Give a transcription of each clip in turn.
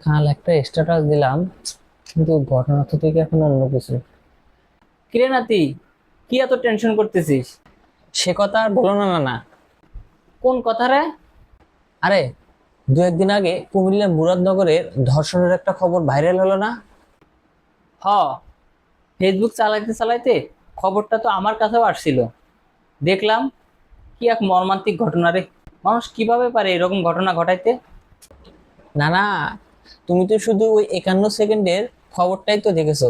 কাল একটা স্ট্যাটাস দিলাম, কিন্তু ঘটনা তো থেকে এখন অন্য কিছু। কিরে নাতি, কি এত টেনশন করতেছিস? সে কথা আর বলো না, না না। কোন কথা রে? আরে, দু একদিন আগে কুমিল্লার মুরাদনগরের ধর্ষণের একটা খবর ভাইরাল হলো না? হ, ফেসবুক চালাইতে চালাইতে খবরটা তো আমার কাছেও আসছিল। দেখলাম, কি এক মর্মান্তিক ঘটনা রে। মানুষ কিভাবে পারে এরকম ঘটনা ঘটাইতে? না না, তুমি তো শুধু ওই 51 সেকেন্ডের খবরটাই তো দেখেছো।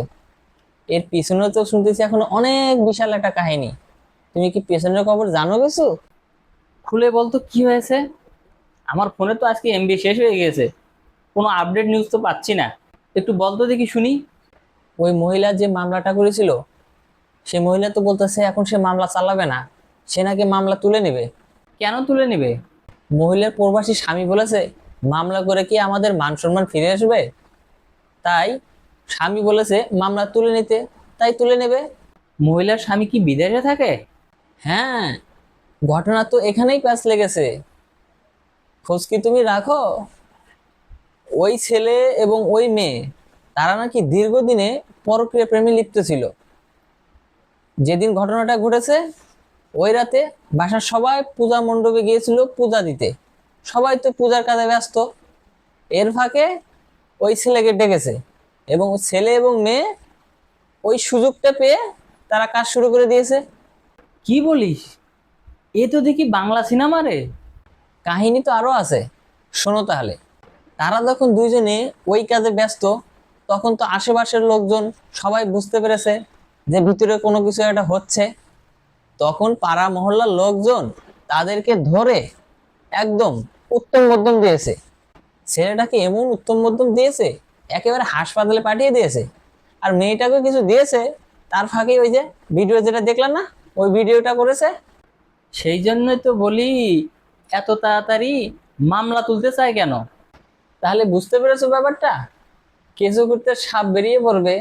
এর পিছনে তো শুনতেছি এখন অনেক বিশাল একটা কাহিনী। তুমি কি পেছনের খবর জানো কিছু? খুলে বলতো কি হয়েছে। আমার ফোনে তো আজকে এমবি শেষ হয়ে গেছে, কোনো আপডেট নিউজ তো পাচ্ছি না। একটু বলতো দেখি শুনি। ওই মহিলা যে মামলাটা করেছিল, সে মহিলা তো বলতেছে এখন সে মামলা চালাবে না, সে নাকি মামলা তুলে নেবে। কেন তুলে নেবে? মহিলার প্রবাসী স্বামী বলেছে মামলা করে কি আমাদের মান সম্মান ফিরে আসবে, তাই স্বামী বলেছে মামলা তুলে নিতে, তাই তুলে নেবে। মহিলার স্বামী কি বিদেশে থাকে? হ্যাঁ, ঘটনা তো এখানেই প্যাঁচ লেগেছে। খোঁজ কি তুমি রাখো? ওই ছেলে এবং ওই মেয়ে, তারা নাকি দীর্ঘদিনে পরকীয়া প্রেমে লিপ্ত ছিল। যেদিন ঘটনাটা ঘটেছে, ওই রাতে বাসার সবাই পূজা মণ্ডপে গিয়েছিল পূজা দিতে। সবাই তো পূজার কাজে ব্যস্ত। এর ফাঁকে ওই ছেলেকে ডেকেছে, এবং ওই ছেলে এবং মেয়ে ওই সুযোগটা পেয়ে তারা কাজ শুরু করে দিয়েছে। কি বলিস? এ তো দেখি বাংলা সিনেমা রে। কাহিনী তো আরো আছে, শোনো তাহলে। তারা যখন দুইজনে ওই কাজে ব্যস্ত, তখন তো আশেপাশের লোকজন সবাই বুঝতে পেরেছে যে ভিতরে কোনো কিছু একটা হচ্ছে। তখন পাড়া মহল্লার লোকজন তাদেরকে ধরে একদম উত্তম মধ্যম দিয়েছে। ছেলেটাকে এমন উত্তম মধ্যম দিয়েছে, একেবারে হাসপাতালে পাঠিয়ে দিয়েছে। আর মেয়েটাকে কিছু দিয়েছে, তার ফাঁকে ওই যে ভিডিও যেটা দেখলাম না, ওই ভিডিওটা করেছে। সেই জন্যই তো বলি, এত তাড়াতাড়ি মামলা তুলতে চায় কেন? তাহলে বুঝতে পেরেছো ব্যাপারটা? কিছু করতে সাপ বেরিয়ে পড়বে,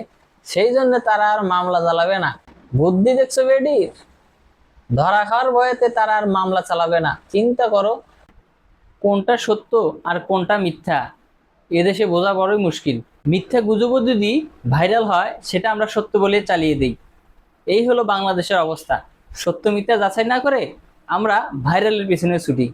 সেই জন্য তারা আর মামলা চালাবে না। বুদ্ধি দেখছো বেডির? ধরা খাওয়ার ভয়েতে তারা আর মামলা চালাবে না, চিন্তা করো। কোনটা সত্য আর কোনটা মিথ্যা এদেশে বোঝা বড়ই মুশকিল। মিথ্যা গুজবও যদি ভাইরাল হয়, সেটা আমরা সত্য বলে চালিয়ে দিই। এই হলো বাংলাদেশের অবস্থা। সত্য মিথ্যা যাচাই না করে আমরা ভাইরালের পিছনে ছুটি।